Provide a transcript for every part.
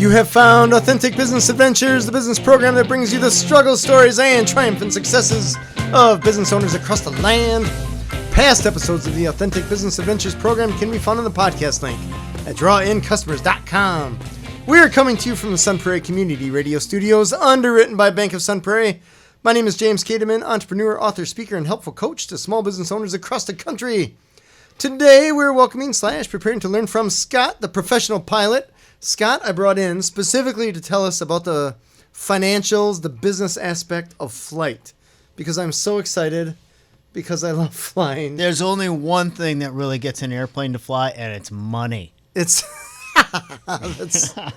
You have found Authentic Business Adventures, the business program that brings you the struggle stories and triumphant successes of business owners across the land. Past episodes of the Authentic Business Adventures program can be found on the podcast link at drawincustomers.com. We are coming to you from the Sun Prairie Community Radio Studios, underwritten by Bank of Sun Prairie. My name is James Kademan, entrepreneur, author, speaker, and helpful coach to small business owners across the country. Today, we're welcoming / preparing to learn from Scott, the professional pilot. Scott, I brought in specifically to tell us about the financials, the business aspect of flight, because I'm so excited, because I love flying. There's only one thing that really gets an airplane to fly, and it's money. It's that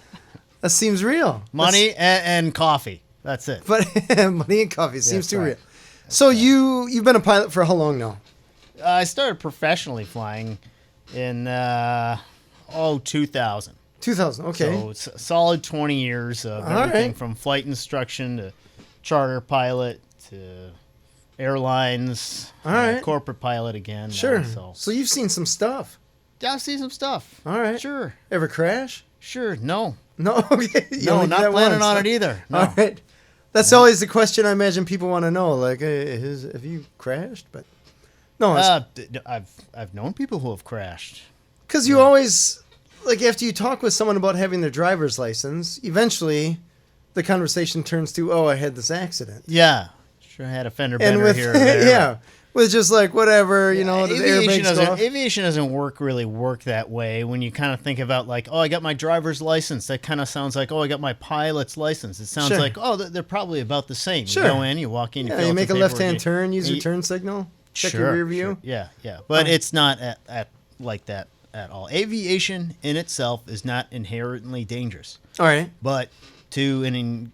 seems real. Money and coffee. That's it. But money and coffee seems too real. So you've been a pilot for how long now? I started professionally flying in 2000. 2000, okay. So it's a solid 20 years of everything from flight instruction to charter pilot to airlines, corporate pilot again. Sure. So you've seen some stuff. Yeah, I've seen some stuff. All right. Sure. Ever crash? Sure. No. No? Okay. No, not planning on it either. No. All right. That's always the question I imagine people want to know. Like, have you crashed? But no. I've known people who have crashed. Because you always... Like, after you talk with someone about having their driver's license, eventually the conversation turns to, oh, I had this accident. Yeah. Sure had a fender bender here or there. Yeah. With just like, whatever, the airbags go off. Aviation doesn't really work that way. When you kind of think about, like, oh, I got my driver's license, that kind of sounds like, oh, I got my pilot's license. It sounds like, oh, they're probably about the same. Sure. You go in, you walk in, you make a left-hand turn, use your turn signal, check your rear view. Sure. Yeah. But it's not at like that at all. Aviation in itself is not inherently dangerous. All right. But to an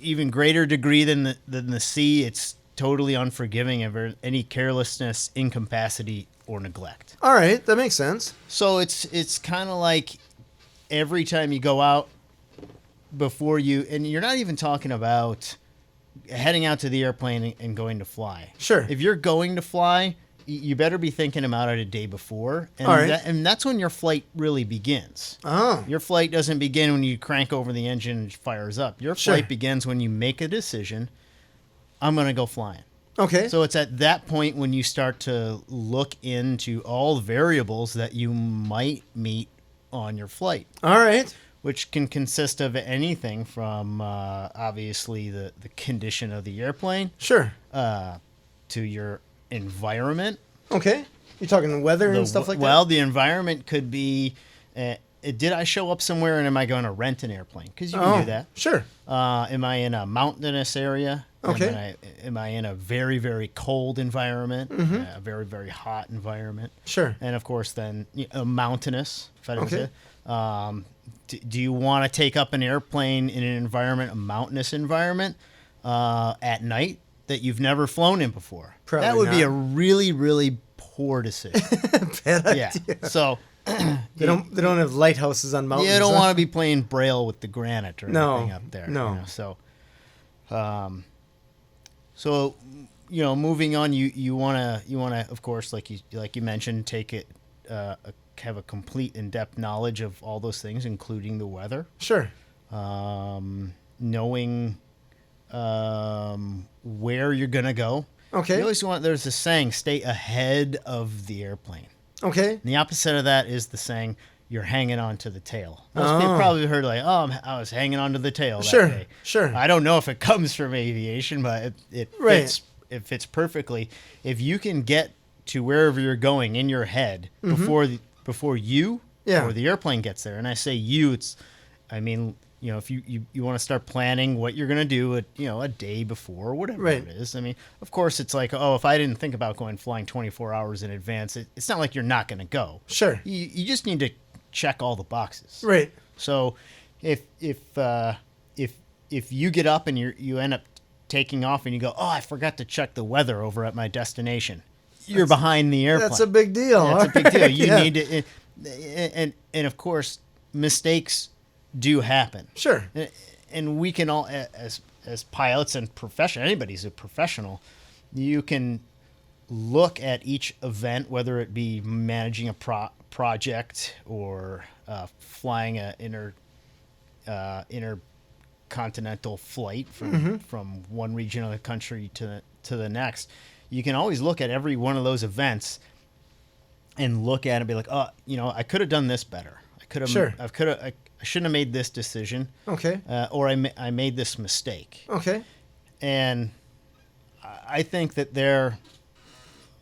even greater degree than the sea, it's totally unforgiving of any carelessness, incapacity, or neglect. All right. That makes sense. So it's kind of like every time you go out before you, and you're not even talking about heading out to the airplane and going to fly. Sure. If you're going to fly, you better be thinking about it a day before. And, and that's when your flight really begins. Oh. Your flight doesn't begin when you crank over the engine and it fires up. Your flight begins when you make a decision, I'm going to go flying. Okay. So it's at that point when you start to look into all the variables that you might meet on your flight. All right. Which can consist of anything from, obviously, the condition of the airplane. Sure. To your environment. Okay. You're talking weather and stuff like that? Well, the environment could be, did I show up somewhere and am I going to rent an airplane? Because you can do that. Sure. Am I in a mountainous area? Okay. Am I in a very, very cold environment? Mm-hmm. A very, very hot environment? Sure. And, of course, then mountainous, if I didn't say it. Do you want to take up an airplane in an environment, a mountainous environment, at night that you've never flown in before? Probably that would not. be a really, really poor decision. Bad idea. Yeah. So they don't have lighthouses on mountains. You don't want to be playing Braille with the granite or anything up there. No. So, moving on, you want to, of course, like you mentioned, take it, have a complete in-depth knowledge of all those things, including the weather. Sure. Knowing where you're gonna go. Okay. You always there's a saying, stay ahead of the airplane. Okay. And the opposite of that is the saying, you're hanging on to the tail. Most people probably heard I was hanging on to the tail that day. Sure. I don't know if it comes from aviation, but it fits perfectly. If you can get to wherever you're going in your head before you or the airplane gets there, and I say you, if you want to start planning what you're going to do a day before or whatever it is. I mean, of course, it's like, if I didn't think about going flying 24 hours in advance, it's not like you're not going to go. Sure. You just need to check all the boxes. Right. So if you get up and you end up taking off and you go, I forgot to check the weather over at my destination, you're behind the airplane. That's a big deal. That's a big deal. You need to, and of course, mistakes do happen. Sure. And we can all, as pilots and anybody's a professional, you can look at each event, whether it be managing a project or flying a intercontinental flight from one region of the country to the next, you can always look at every one of those events and look at it and be like, oh, I could have done this better. I shouldn't have made this decision. Okay. Or I made this mistake. Okay. And I think that they're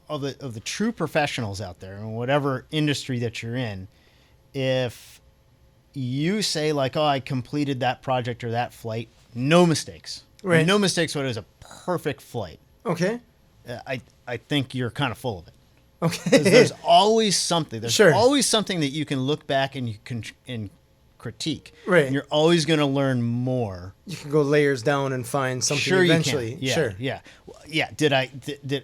of the true professionals out there in whatever industry that you're in, if you say like, oh, I completed that project or that flight, no mistakes. Right. No mistakes when it was a perfect flight. Okay. I think you're kind of full of it. Okay. There's always something. There's Sure. always something that you can look back and you can critique. Right. And you're always going to learn more. You can go layers down and find something Sure eventually. You can. Yeah, sure. Yeah. Yeah. Did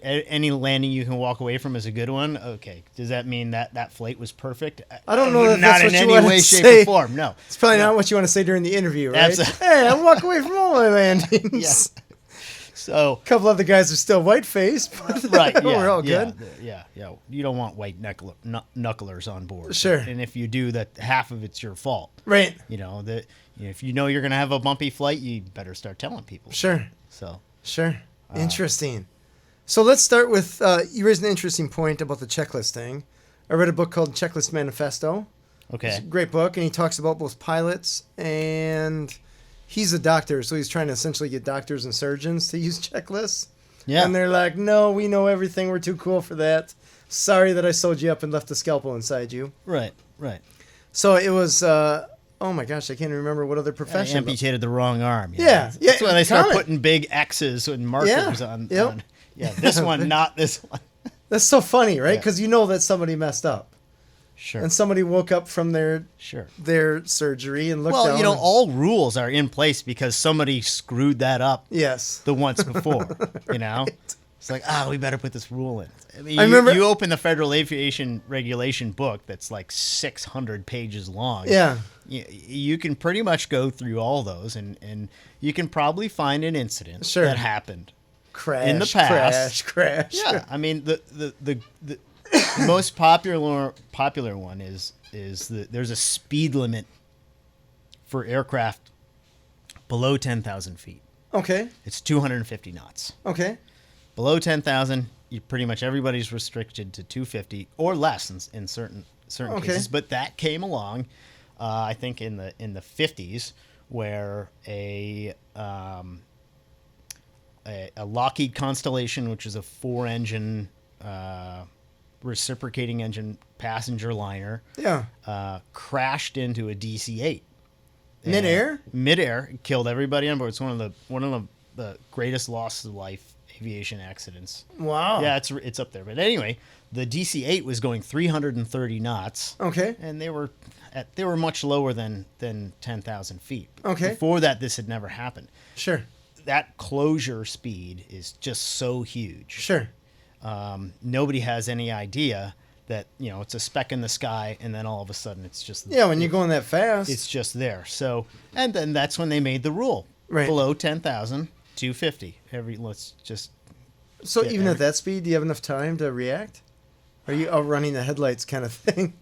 any landing you can walk away from is a good one? Okay. Does that mean that flight was perfect? I don't know that not that's in what you any want way, to shape, say. or form. No. It's probably not what you want to say during the interview, right? That's Hey, I walk away from all my landings. Yes. So A couple other guys are still white-faced, but right, yeah, we're all good. Yeah. You don't want white knucklers on board. Sure. And if you do, that half of it's your fault. Right. If you know you're going to have a bumpy flight, you better start telling people. Sure. So. Sure. Interesting. So let's start with, you raised an interesting point about the checklist thing. I read a book called Checklist Manifesto. Okay. It's a great book, and he talks about both pilots and he's a doctor, so he's trying to essentially get doctors and surgeons to use checklists. Yeah. And they're like, no, we know everything. We're too cool for that. Sorry that I sewed you up and left a scalpel inside you. Right. So it was, oh my gosh, I can't even remember what other profession. I amputated the wrong arm. Yeah. That's when they start common. putting big X's and markers on. Yep. This one, not this one. That's so funny, right? Yeah. Because you know that somebody messed up. Sure. And somebody woke up from their surgery and looked down. Well, all rules are in place because somebody screwed that up. Yes. The once before, It's like, we better put this rule in. I mean, I remember you open the Federal Aviation Regulation book that's like 600 pages long. Yeah. You can pretty much go through all those, and you can probably find an incident that happened in the past. Crash. Yeah, I mean the most popular one is there's a speed limit for aircraft below 10,000 feet. Okay. It's 250 knots. Okay. Below 10,000, pretty much everybody's restricted to 250 or less in certain cases. But that came along, I think in the 50s, where a Lockheed Constellation, which is a 4-engine reciprocating engine passenger liner, crashed into a DC-8. Midair, killed everybody on board. It's one of the greatest loss of life aviation accidents. Wow. Yeah, it's up there. But anyway, the DC-8 was going 330 knots. Okay. And they were much lower than 10,000 feet. Okay. Before that, this had never happened. Sure. That closure speed is just so huge. Sure. Nobody has any idea that it's a speck in the sky, and then all of a sudden it's just when you're going that fast, it's just there. So, and then that's when they made the rule. Right. Below 10,000, 250. So even at that speed, do you have enough time to react? Are you outrunning the headlights kind of thing?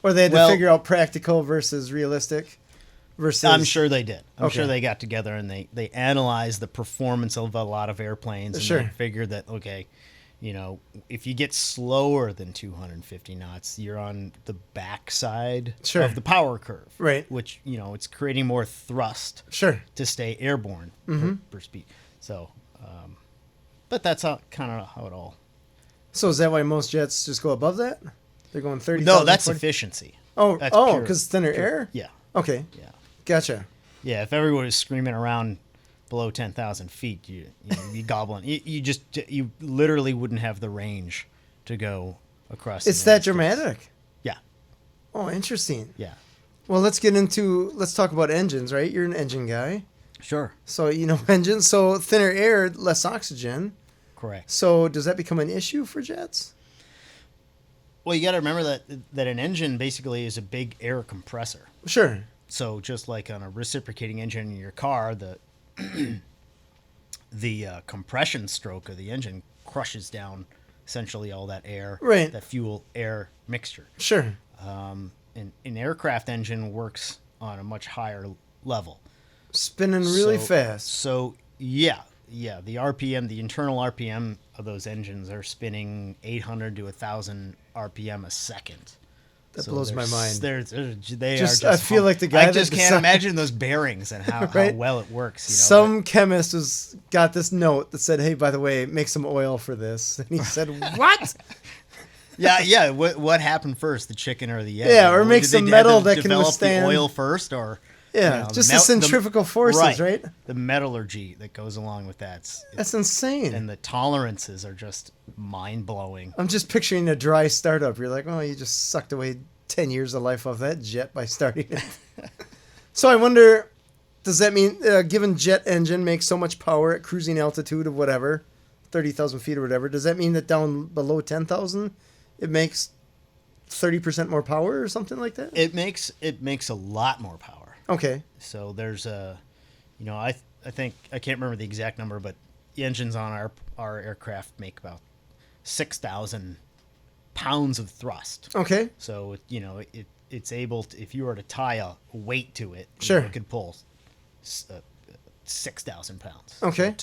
Or they had to figure out practical versus realistic? I'm sure they did. I'm sure they got together and they analyzed the performance of a lot of airplanes and they figured that, if you get slower than 250 knots, you're on the backside of the power curve. Right. Which, it's creating more thrust to stay airborne per speed. So, but that's kind of how it all. So is that why most jets just go above that? They're going 30. No, that's 40? Efficiency. Because thinner air? Yeah. Okay. Yeah. Gotcha. Yeah, if everyone was screaming around below 10,000 feet, you'd be gobbling. You literally wouldn't have the range to go across. It's that dramatic? Yeah. Oh, interesting. Yeah. Well, let's talk about engines, right? You're an engine guy. Sure. So, engines. So thinner air, less oxygen. Correct. So does that become an issue for jets? Well, you got to remember that an engine basically is a big air compressor. Sure. So just like on a reciprocating engine in your car, the compression stroke of the engine crushes down essentially all that air, right? That fuel air mixture. Sure. An aircraft engine works on a much higher level. Spinning really fast. So yeah, the RPM, the internal RPM of those engines are spinning 800 to 1,000 RPM a second. That blows my mind. They just, are just I feel like the guy I just can't imagine those bearings and how, right? how well it works. Some chemist got this note that said, "Hey, by the way, make some oil for this." And he said, "What?" Yeah. What happened first, the chicken or the egg? Yeah, or make some metal that can develop withstand the oil first, or just the centrifugal forces, right? The metallurgy that goes along with that. That's insane. And the tolerances are just mind blowing. I'm just picturing a dry startup. You're like, oh, you just sucked away 10 years of life off that jet by starting it. So I wonder, does that mean a given jet engine makes so much power at cruising altitude of whatever, 30,000 feet or whatever? Does that mean that down below 10,000, it makes 30% more power or something like that? It makes a lot more power. Okay. So there's I think, I can't remember the exact number, but the engines on our aircraft make about 6,000 pounds of thrust. Okay. So it's able to, if you were to tie a weight to it, sure, it could pull 6,000 pounds. Okay.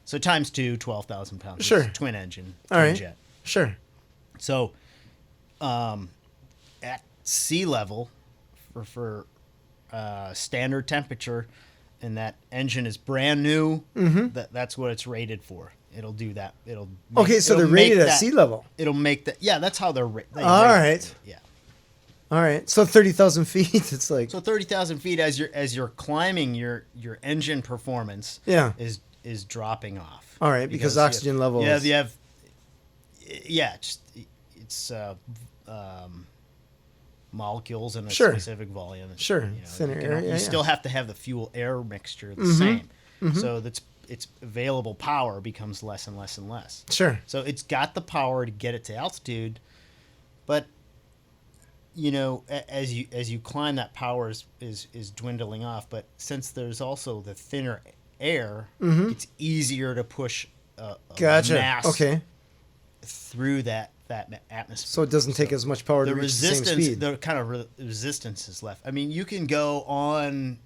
So times 2, 12,000 pounds. Sure. Twin engine. All right. Jet. Sure. So, at sea level, for standard temperature, and that engine is brand new, that's what it's rated for. It'll do that. So they're rated at sea level. It'll make that. Yeah, that's how they're rated. All right. Yeah. All right. So 30,000 feet. It's like 30,000 feet as you're climbing, your engine performance is dropping off. All right, because oxygen levels. Yeah, you have. Yeah, it's molecules in a specific volume. Sure. Thinner air. You still have to have the fuel air mixture the same. So its available power becomes less and less and less. Sure. So it's got the power to get it to altitude, but as you climb, that power is dwindling off. But since there's also the thinner air, it's easier to push a mass through that atmosphere. So it doesn't take as much power to reach the same speed. The kind of resistance is left. I mean, you can go on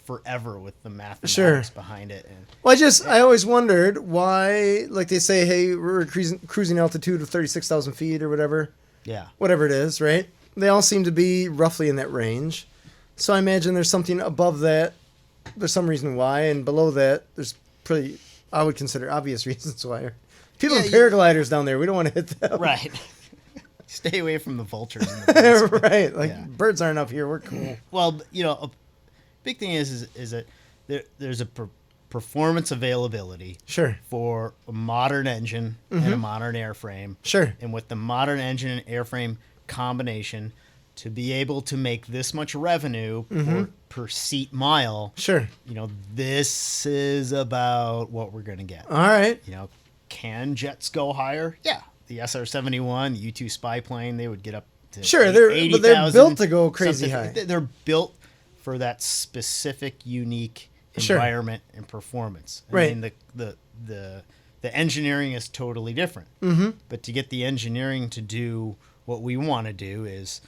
forever with the mathematics behind it. Well, I always wondered why, like they say, hey, we're cruising altitude of 36,000 feet or whatever. Yeah. Whatever it is, right? They all seem to be roughly in that range. So I imagine there's something above that. There's some reason why, and below that, there's I would consider obvious reasons why. People in paragliders down there, we don't want to hit them. Right. Stay away from the vultures. In the right. Birds aren't up here. We're cool. Well, a big thing is that there's a performance availability for a modern engine and a modern airframe. Sure. And with the modern engine and airframe combination, to be able to make this much revenue per seat mile, this is about what we're going to get. All right. Can jets go higher? Yeah. The SR-71, the U-2 spy plane, they would get up to but they're built to go crazy high. They're built for that specific, unique environment and performance. I mean, the engineering is totally different. But to get the engineering to do what we want to do is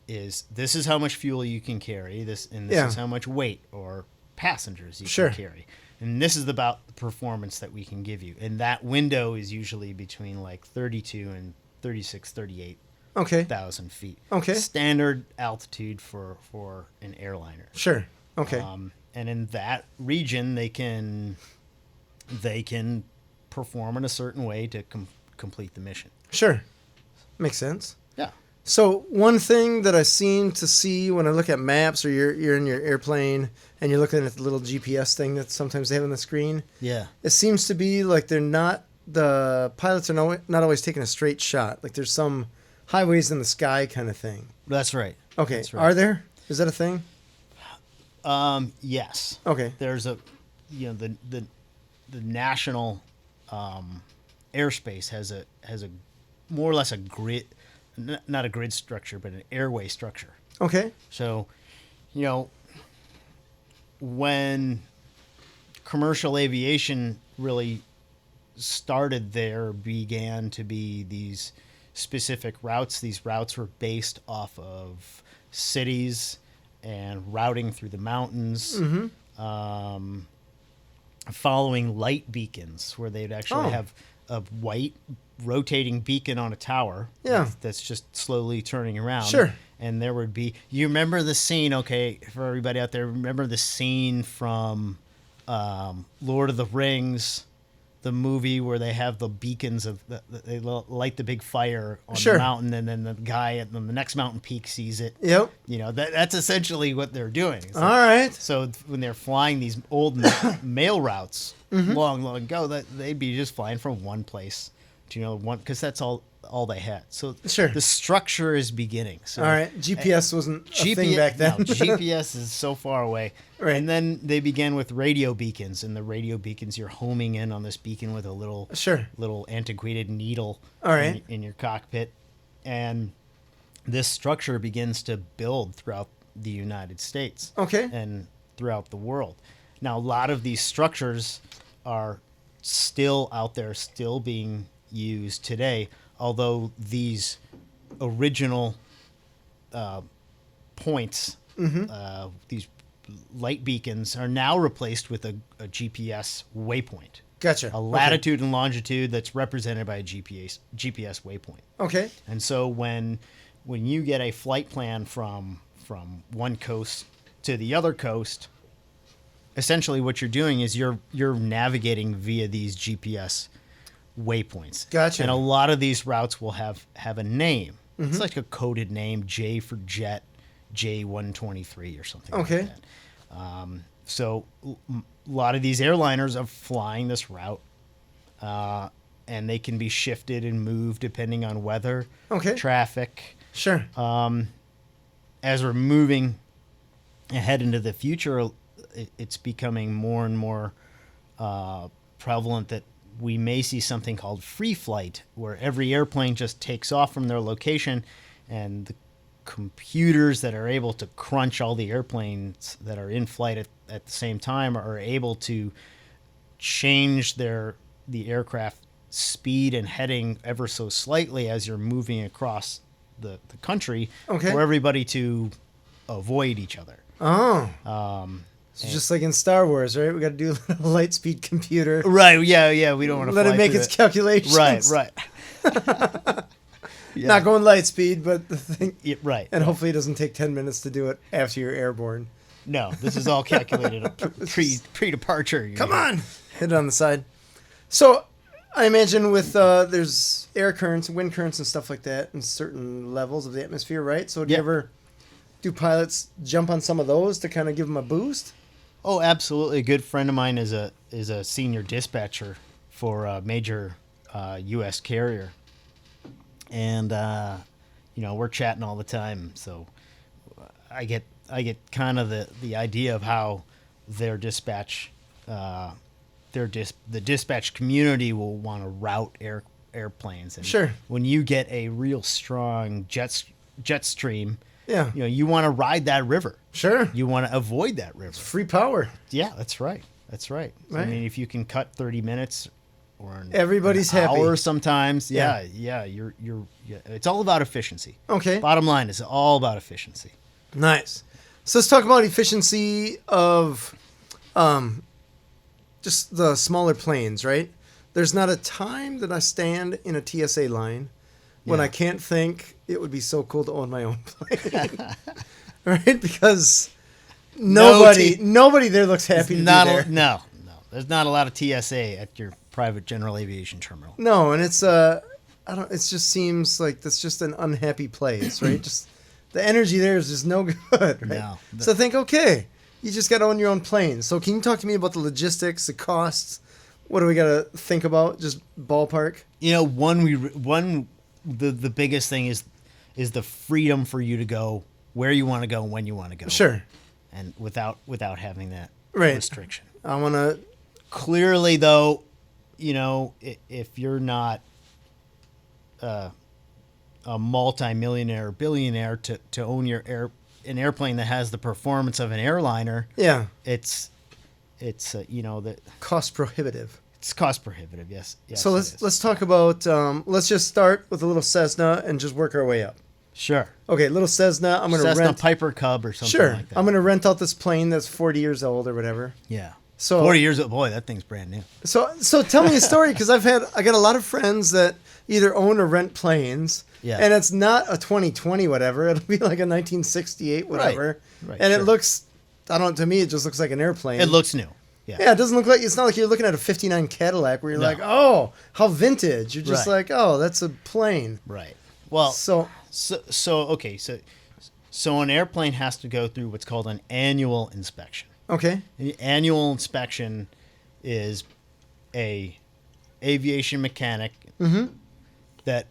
this is how much fuel you can carry, this is how much weight or passengers you can carry. And this is about the performance that we can give you. And that window is usually between like 32 and 36, 38,000 feet. Okay. Standard altitude for an airliner. Sure. Okay. And in that region, they can perform in a certain way to complete the mission. Sure. Makes sense. Yeah. So one thing that I seem to see when I look at maps, or you're in your airplane and you're looking at the little GPS thing that sometimes they have on the screen. Yeah. It seems to be like the pilots are not always taking a straight shot. Like there's some highways in the sky kind of thing. That's right. Okay. That's right. Are there? Is that a thing? Yes. Okay. There's the national airspace has a more or less a grid. Not a grid structure, but an airway structure. Okay. So, when commercial aviation really started, there began to be these specific routes. These routes were based off of cities and routing through the mountains, following light beacons where they'd actually have a white rotating beacon on a tower that's just slowly turning around. Sure. And there would be, you remember the scene, okay, for everybody out there, remember the scene from Lord of the Rings, the movie where they have the beacons of, they light the big fire on the mountain, and then the guy at the next mountain peak sees it. Yep. You know, that's essentially what they're doing. All right. So when they're flying these old mail routes long ago, they'd be just flying from one place to one, because that's all they had. So the structure is beginning. So, all right. GPS wasn't a thing back then. No, GPS is so far away. Right. And then they began with radio beacons, and the radio beacons, you're homing in on this beacon with a little antiquated needle in your cockpit. And this structure begins to build throughout the United States and throughout the world. Now, a lot of these structures are still out there, still being used today, although these original points, these light beacons, are now replaced with a GPS waypoint. Gotcha. A latitude and longitude that's represented by a GPS waypoint. Okay. And so when you get a flight plan from one coast to the other coast, essentially what you're doing is you're navigating via these GPS waypoints. Gotcha. And a lot of these routes will have a name. It's like a coded name, J for jet, J123 or something like that. So a lot of these airliners are flying this route, and they can be shifted and moved depending on weather, traffic. Sure. As we're moving ahead into the future, it's becoming more and more prevalent that we may see something called free flight, where every airplane just takes off from their location, and the computers that are able to crunch all the airplanes that are in flight at the same time are able to change the aircraft speed and heading ever so slightly as you're moving across the country for everybody to avoid each other. So just like in Star Wars, right? We got to do a light speed computer. Right, yeah. We don't want to let it make its calculations. Right. Not going light speed, but the thing. Yeah, right. And hopefully it doesn't take 10 minutes to do it after you're airborne. No, this is all calculated pre-departure. Come on! Hit it on the side. So I imagine with there's air currents, wind currents, and stuff like that in certain levels of the atmosphere, right? So do pilots jump on some of those to kind of give them a boost? Oh, absolutely. A good friend of mine is a senior dispatcher for a major U.S. carrier. And, we're chatting all the time. So I get kind of the idea of how their dispatch, the dispatch community will want to route airplanes. And when you get a real strong jet stream, you want to ride that river. Sure. You want to avoid that river. It's free power. Yeah, that's right. Right. I mean, if you can cut 30 minutes or everybody's an happy. Hour sometimes. Yeah. You're it's all about efficiency. Okay. Bottom line is all about efficiency. Nice. So let's talk about efficiency of just the smaller planes, right? There's not a time that I stand in a TSA line when I can't think it would be so cool to own my own plane. Right? Because nobody there looks happy to be there. No. There's not a lot of TSA at your private general aviation terminal. No, and it's it just seems like that's just an unhappy place, right? Just the energy there is just no good, right? No. So think, you just got to own your own plane. So can you talk to me about the logistics, the costs? What do we got to think about? Just ballpark? The biggest thing is the freedom for you to go where you want to go and when you want to go. Sure. And without having that restriction. I want to... Clearly, though, if you're not a multi-millionaire or billionaire to own an airplane that has the performance of an airliner, it's that cost prohibitive. It's cost prohibitive, yes. So let's talk about let's just start with a little Cessna and just work our way up. Sure. Okay, little Cessna. I'm going to Cessna rent. Piper Cub or something Sure. like that. I'm going to rent out this plane that's 40 years old or whatever. Yeah. So 40 years old. Boy, that thing's brand new. So tell me a story, because I got a lot of friends that either own or rent planes. Yeah. And it's not a 2020 whatever. It'll be like a 1968 whatever. Right, and sure. it looks, I don't know, to me it just looks like an airplane. It looks new. Yeah. Yeah, it doesn't look like, it's not like you're looking at a 59 Cadillac where you're like, oh, how vintage. You're just like, oh, that's a plane. Right. Well, So okay, so an airplane has to go through what's called an annual inspection. okay. The annual inspection is a aviation mechanic that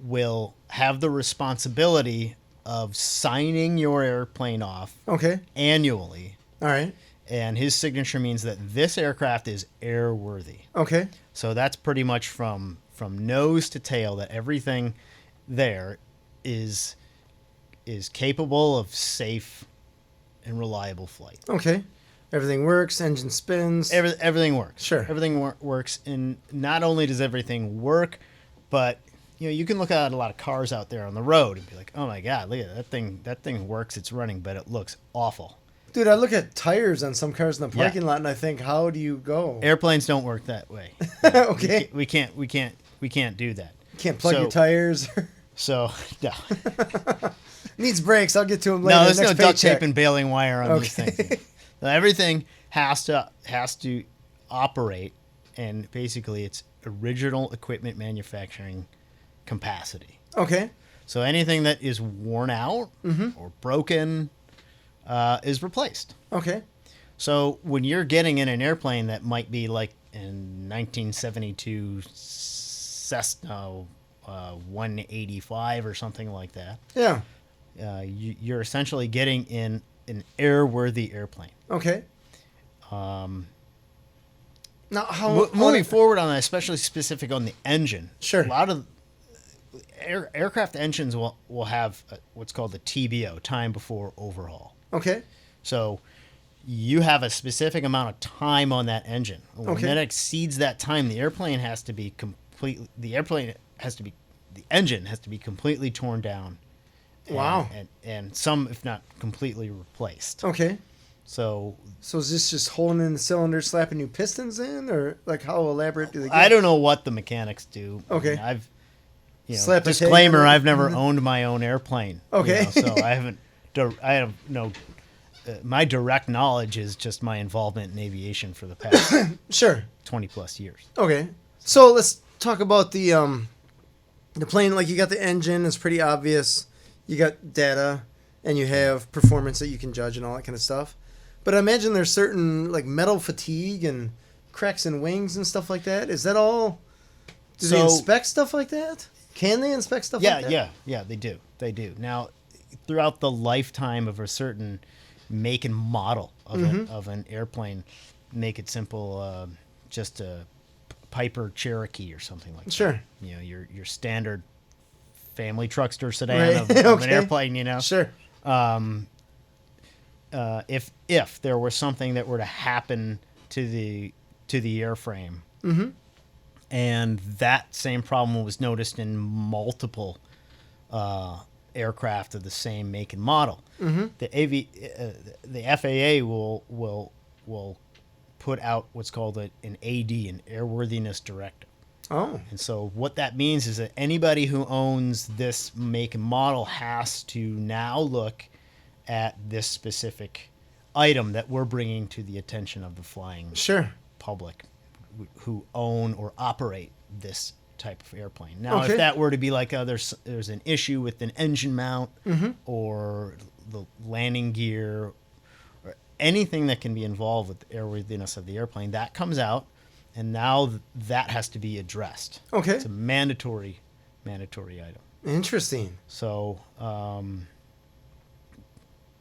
will have the responsibility of signing your airplane off Okay. annually. All right. And his signature means that this aircraft is airworthy. Okay. So that's pretty much from nose to tail, that everything there is capable of safe and reliable flight. Okay. Everything works, engine spins. Everything works. Sure. Everything works, and not only does everything work, but you can look at a lot of cars out there on the road and be like, "Oh my God, look at that thing! That thing works. It's running, but it looks awful." Dude, I look at tires on some cars in the parking lot and I think, how do you go? Airplanes don't work that way. Okay. We can't do that. Can't plug your tires. So no. Needs brakes. I'll get to them later. No, there's no Next duct paycheck. tape and baling wire on these things. So everything has to operate, and basically it's original equipment manufacturing capacity. Okay. So anything that is worn out or broken is replaced. Okay. So when you're getting in an airplane that might be like in 1972 Cessna 185 or something like that, Yeah. you're essentially getting in an airworthy airplane. Okay. Now, how Moving forward on that, especially specific on the engine. Sure. A lot of aircraft engines will have what's called the TBO, time before overhaul. Okay. So you have a specific amount of time on that engine. When that exceeds that time, the engine has to be completely torn down. Wow. And some, if not completely replaced. Okay. So is this just holding in the cylinder, slapping new pistons in, or like how elaborate do they get? I don't know what the mechanics do. Okay. I mean, Slap a tape disclaimer: in it. I've never owned my own airplane. Okay. So I haven't. I have no. My direct knowledge is just my involvement in aviation for the past Sure. 20 plus years. Okay. So let's talk about the plane. Like, you got the engine, it's pretty obvious. You got data, and you have performance that you can judge and all that kind of stuff. But I imagine there's certain, like, metal fatigue and cracks in wings and stuff like that. Is that all? Do they inspect stuff like that? Can they inspect stuff like that? Yeah, they do. They do. Now, throughout the lifetime of a certain make and model of an airplane, make it simple, just a Piper Cherokee or something like that. Sure. Your standard family truckster sedan of an airplane, Sure. If there was something that were to happen to the airframe, and that same problem was noticed in multiple aircraft of the same make and model, the FAA will put out what's called an AD, an Airworthiness Directive. Oh. And so what that means is that anybody who owns this make and model has to now look at this specific item that we're bringing to the attention of the flying public who own or operate this type of airplane. Now, if that were to be like there's an issue with an engine mount or the landing gear or anything that can be involved with the airworthiness of the airplane, that comes out, and now that has to be addressed. Okay. It's a mandatory item. Interesting. So, so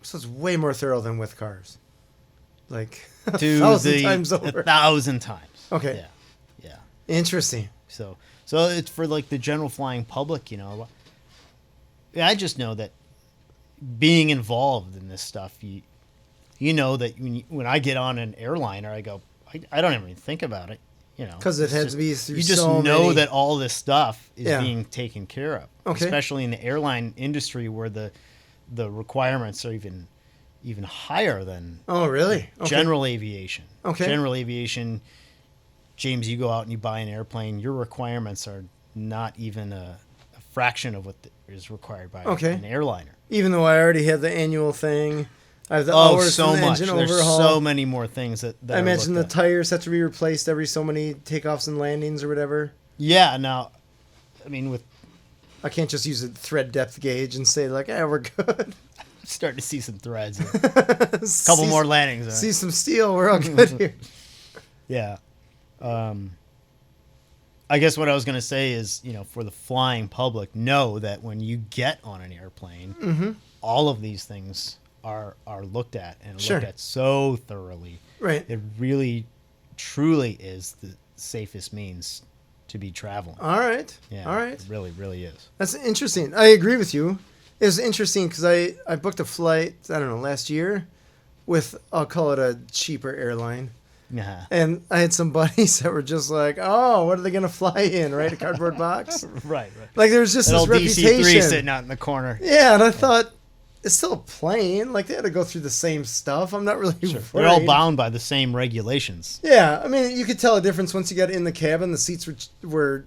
it's way more thorough than with cars. Like a to 1,000 times over. 1,000 times. Okay. Yeah. Interesting. So it's for like the general flying public, I just know that being involved in this stuff, you know that when I get on an airliner, I go, I don't even think about it. because it had to be through you just so know many... that all this stuff is being taken care of, especially in the airline industry where the requirements are even higher than general aviation. General aviation, James, you go out and you buy an airplane, your requirements are not even a fraction of what is required by an airliner. Even though I already have the annual thing. I have the hours so for the much. engine There's overhaul. so many more things that I imagine the tires have to be replaced every so many takeoffs and landings or whatever. Yeah, now, I mean, I can't just use a thread depth gauge and say, like, we're good. I'm starting to see some threads. Couple more landings. See some steel. We're all good here. Yeah. I guess what I was going to say is, for the flying public, know that when you get on an airplane, all of these things are looked at and looked at so thoroughly. Right. It really, truly is the safest means to be traveling. All right. Yeah. All right. It really, really is. That's interesting. I agree with you. It was interesting because I booked a flight, I don't know, last year with, I'll call it a cheaper airline. Yeah. And I had some buddies that were just like, oh, what are they going to fly in, right? A cardboard box? Right. Like there's just this reputation. DC-3 sitting out in the corner. Yeah, and I thought, it's still a plane. Like, they had to go through the same stuff. I'm not really worried. They're all bound by the same regulations. Yeah, I mean, you could tell a difference once you got in the cabin. The seats were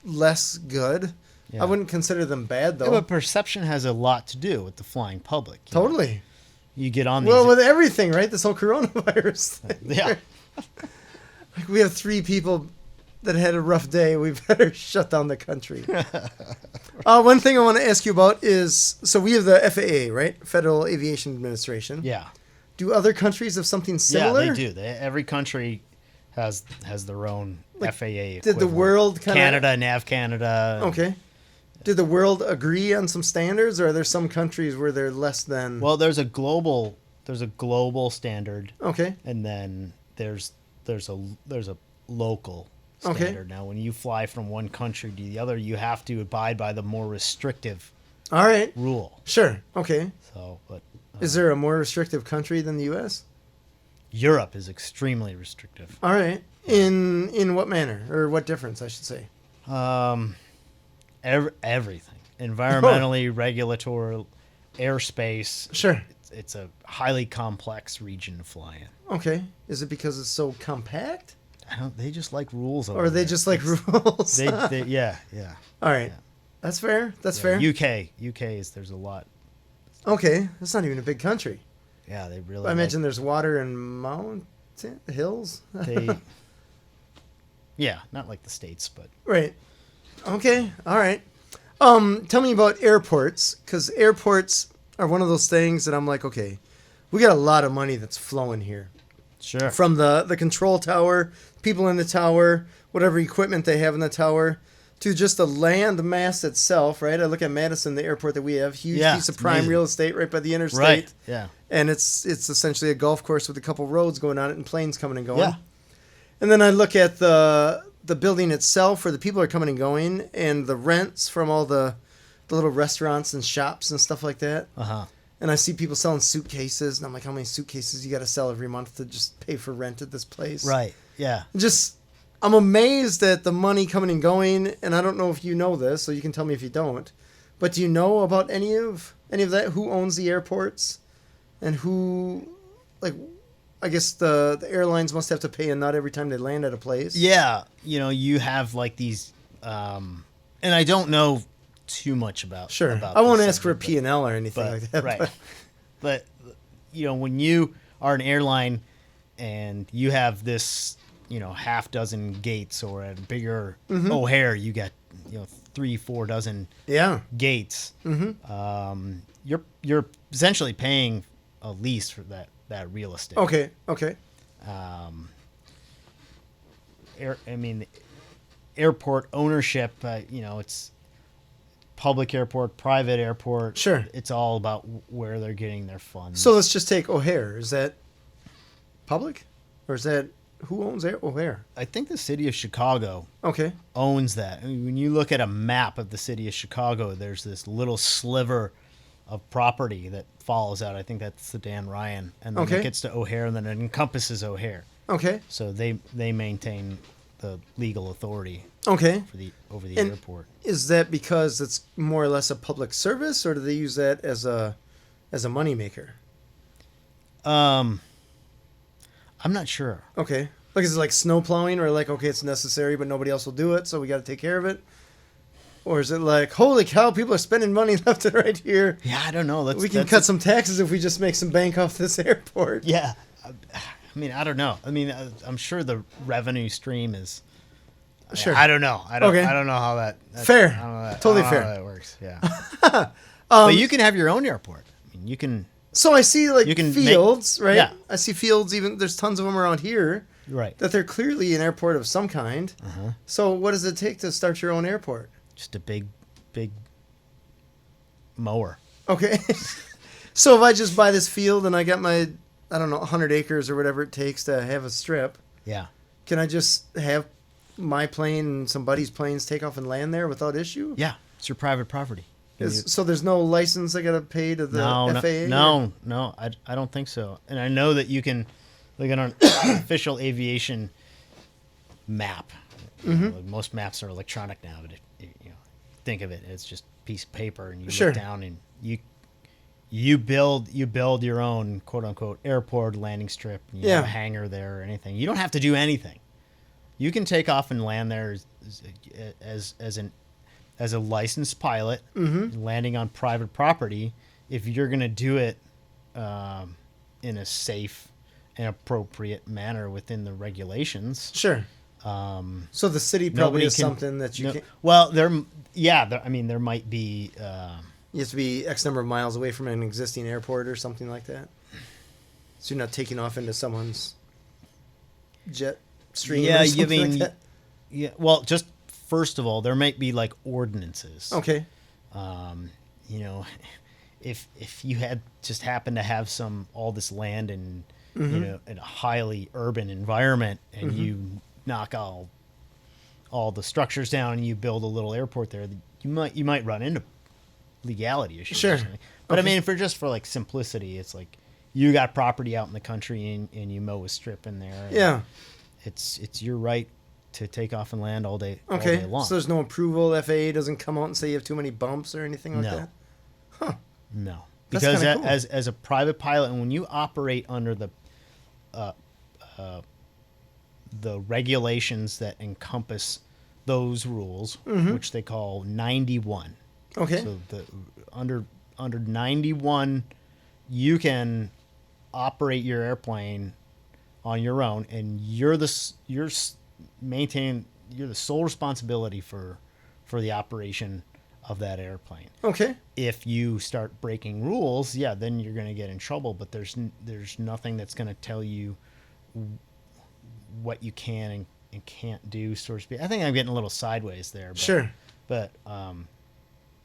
less good. Yeah. I wouldn't consider them bad, though. Yeah, but perception has a lot to do with the flying public. Totally. You get on these... Well, with everything, right? This whole coronavirus thing. Yeah. Like, we have 3 people that had a rough day. We better shut down the country. One thing I want to ask you about is, so we have the FAA, right? Federal Aviation Administration. Yeah. Do other countries have something similar? Yeah, they do. Every country has their own FAA equivalent. Did the world kind of... Canada, Nav Canada. Okay. Did the world agree on some standards, or are there some countries where they're less than... Well, there's a global standard. Okay. And then there's a local standard. Now, when you fly from one country to the other, you have to abide by the more restrictive rule. Sure. Okay. So, but is there a more restrictive country than the U.S.? Europe is extremely restrictive. All right. In what manner, or what difference, I should say? Everything. Environmentally, regulatory, airspace. Sure. It's a highly complex region to fly in. Okay. Is it because it's so compact? They just like rules. Or they just like rules? Yeah. All right. Yeah. That's fair. That's fair. UK is, there's a lot. Okay. That's not even a big country. Yeah, they really... I imagine there's water and mountain hills. Yeah, not like the States, but... Right. Okay. All right. Tell me about airports, because airports are one of those things that I'm like, okay, we got a lot of money that's flowing here. Sure. From the control tower, people in the tower, whatever equipment they have in the tower, to just the land mass itself, right? I look at Madison, the airport that we have, huge piece of prime real estate right by the interstate. Right, yeah. And it's essentially a golf course with a couple roads going on it and planes coming and going. Yeah. And then I look at the building itself where the people are coming and going, and the rents from all the little restaurants and shops and stuff like that. Uh-huh. And I see people selling suitcases, and I'm like, how many suitcases you got to sell every month to just pay for rent at this place? Right, yeah. I'm amazed at the money coming and going, and I don't know if you know this, so you can tell me if you don't. But do you know about any of that? Who owns the airports? And who, like, I guess the airlines must have to pay, and not every time they land at a place. Yeah, you have like these, and I don't know too much about. Sure, about I won't this ask for a subject, P&L or anything like that. Right, but when you are an airline and you have this, half dozen gates, or at a bigger O'Hare, you got 3-4 dozen gates. Mm-hmm. You're essentially paying a lease for that real estate. Okay. Airport ownership, it's public airport, private airport. Sure. It's all about where they're getting their funds. So let's just take O'Hare. Is that public? Or is that, who owns O'Hare? I think the city of Chicago owns that. I mean, when you look at a map of the city of Chicago, there's this little sliver of property that follows out. I think that's the Dan Ryan. And then it gets to O'Hare, and then it encompasses O'Hare. Okay. So they maintain the legal authority. Okay. Over the and airport. Is that because it's more or less a public service, or do they use that as a moneymaker? I'm not sure. Okay. Like, is it like snow plowing, or like, okay, it's necessary, but nobody else will do it, so we got to take care of it? Or is it like, holy cow, people are spending money left and right here. Yeah, I don't know. We can cut some taxes if we just make some bank off this airport. Yeah. I mean, I don't know. I mean, I'm sure the revenue stream is... Sure. I don't know. I don't know how that... Fair. I don't know Totally how fair. that works, yeah. But you can have your own airport. I mean, you can... So I see, like, You can fields, right? Yeah. I see fields, even, there's tons of them around here. Right. That they're clearly an airport of some kind. Uh-huh. So what does it take to start your own airport? Just a big mower. Okay. So if I just buy this field and I got my, I don't know, 100 acres or whatever it takes to have a strip, Yeah. can I just have my plane and somebody's planes take off and land there without issue? Yeah. It's your private property. So there's no license I got to pay to the FAA? No, I don't think so. And I know that you can, like on an official aviation map, like most maps are electronic now, but think of it, it's just a piece of paper, and you look down and you build your own quote unquote airport landing strip, and you have a hangar there or anything. You don't have to do anything. You can take off and land there as a licensed pilot, landing on private property, if you're going to do it in a safe and appropriate manner within the regulations. Sure. So the city probably is something that you can... Well, there might be... you have to be X number of miles away from an existing airport or something like that. So you're not taking off into someone's jet stream or something like that? Yeah, well, just first of all, there might be like ordinances. Okay. If you had just happened to have all this land in in a highly urban environment, and you knock all the structures down and you build a little airport there, you might run into legality issues. Sure. But I mean, for like simplicity, it's like you got property out in the country and you mow a strip in there. Yeah. It's your right to take off and land all day long. So there's no approval. FAA doesn't come out and say you have too many bumps or anything like that? Huh. No. That's Because kinda cool. as a private pilot, and when you operate under the regulations that encompass those rules, which they call 91. Okay. So under 91, you can operate your airplane on your own, and you're the sole responsibility for the operation of that airplane. Okay. If you start breaking rules, then you're going to get in trouble. But there's nothing that's going to tell you what you can and can't do, so to speak. I think I'm getting a little sideways there. But, Sure. But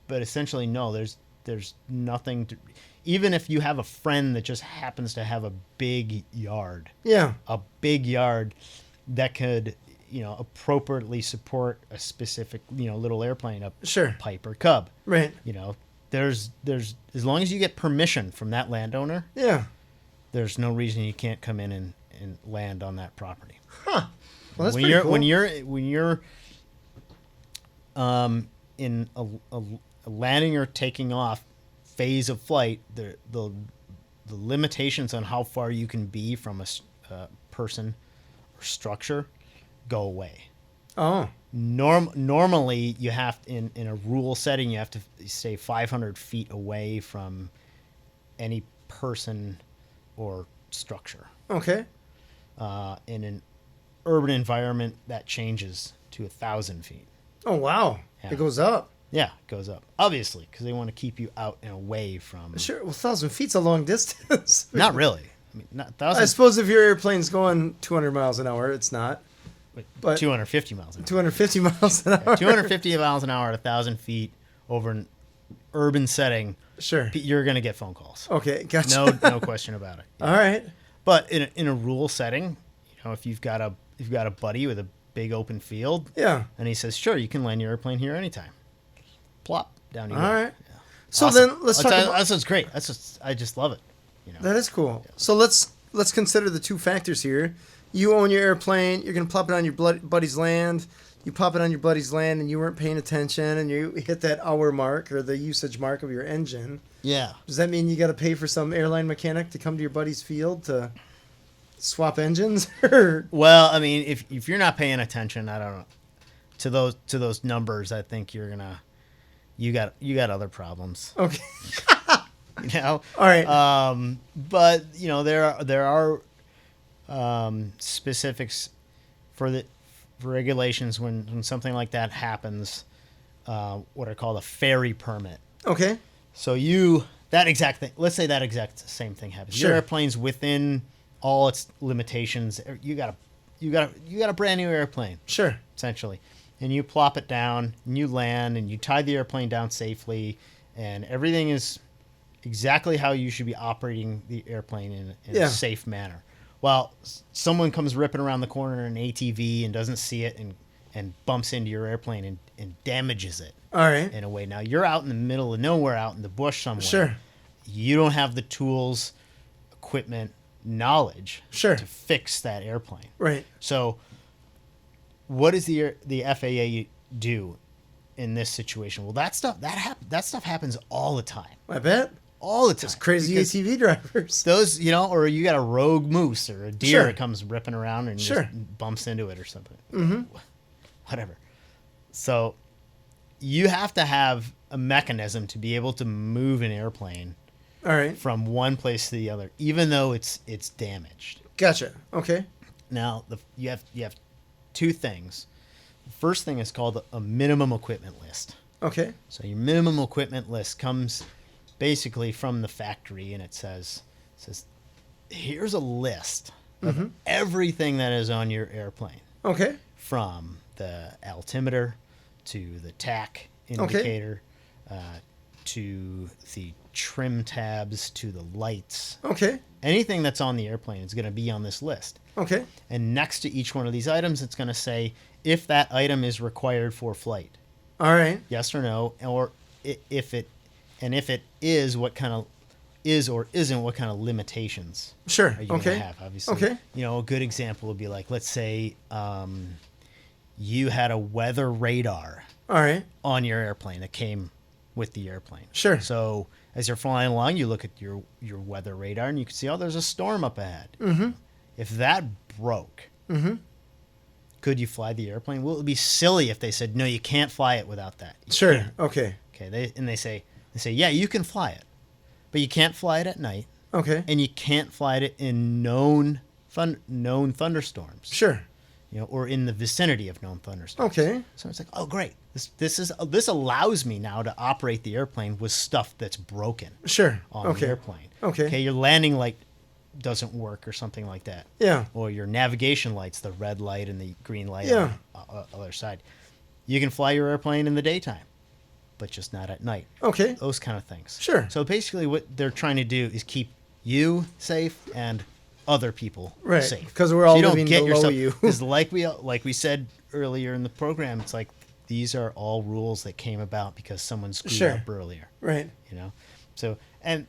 essentially, no. There's nothing to. Even if you have a friend that just happens to have a big yard. Yeah. A big yard that could, appropriately support a specific, little airplane, a Piper Cub. Right. There's as long as you get permission from that landowner. Yeah. There's no reason you can't come in and land on that property. Huh. Well, that's when pretty you're cool. when you're in a landing or taking off phase of flight, the limitations on how far you can be from a person or structure go away. Oh. Normally, you have in a rule setting, you have to stay 500 feet away from any person or structure. Okay. In an urban environment, that changes to 1,000 feet. Oh, wow. Yeah. It goes up. Yeah, it goes up. Obviously, because they want to keep you out and away from... Sure. Well, 1,000 feet's a long distance. Not really. I mean, not 1,000... I suppose if your airplane's going 200 miles an hour, it's not. But 250 miles an hour. 250 miles an hour. 250 miles an hour at 1,000 feet over an urban setting. Sure. You're going to get phone calls. Okay, gotcha. No question about it. All right. But in a rural setting, if you've got a buddy with a big open field, and he says, "Sure, you can land your airplane here anytime." Plop down you go. All right. Yeah. So Awesome. then let's talk about... That's great. I just love it. That is cool. Yeah. So let's let's consider the two factors here. You own your airplane. You're going to plop it on your buddy's land. You pop it on your buddy's land and you weren't paying attention and you hit that hour mark or the usage mark of your engine. Yeah. Does that mean you got to pay for some airline mechanic to come to your buddy's field to swap engines? Well, I mean, if you're not paying attention, I don't know, to those numbers, I think you got other problems. Okay. All right. But there are specifics for regulations when something like that happens. What are called a ferry permit. Okay. So that exact thing. Let's say that exact same thing happens. Sure. Your airplane's within all its limitations. You got a brand new airplane. Sure. Essentially, and you plop it down and you land and you tie the airplane down safely, and everything is exactly how you should be operating the airplane in a safe manner. Well, someone comes ripping around the corner in an ATV and doesn't see it and bumps into your airplane and damages it. All right. In a way. Now, you're out in the middle of nowhere, out in the bush somewhere. Sure. You don't have the tools, equipment, knowledge to fix that airplane. Right. So what does the FAA do in this situation? Well, that stuff happens all the time. I bet. All the time. It's crazy ATV drivers. Those, or you got a rogue moose or a deer that comes ripping around and just bumps into it or something. Mm-hmm. Whatever. So you have to have a mechanism to be able to move an airplane from one place to the other, even though it's damaged. Gotcha. Okay. Now, you have two things. The first thing is called a minimum equipment list. Okay. So your minimum equipment list comes basically from the factory, and it says here's a list of everything that is on your airplane. Okay. From the altimeter to the tack indicator, to the trim tabs, to the lights. Okay. Anything that's on the airplane is going to be on this list. Okay. And next to each one of these items, it's going to say if that item is required for flight. All right. Yes or no, or if it is, what kind of is or isn't, what kind of limitations are you going to have? Obviously, a good example would be like, let's say you had a weather radar on your airplane that came with the airplane. Sure. So as you're flying along, you look at your weather radar and you can see, there's a storm up ahead. Mm-hmm. If that broke, could you fly the airplane? Well, it would be silly if they said, no, you can't fly it without that. Sure. Okay. Okay. They say, yeah, you can fly it, but you can't fly it at night. Okay. And you can't fly it in known thunderstorms. Sure. Or in the vicinity of known thunderstorms. Okay. So it's like, oh, great. This allows me now to operate the airplane with stuff that's broken. Sure. On the airplane. Okay. Your landing light doesn't work or something like that. Yeah. Or your navigation lights, the red light and the green light on the other side. You can fly your airplane in the daytime, but just not at night. Okay. Those kind of things. Sure. So basically what they're trying to do is keep you safe and other people safe. Because we're all living below you. Because like we said earlier in the program, it's like these are all rules that came about because someone screwed up earlier. Right. So, and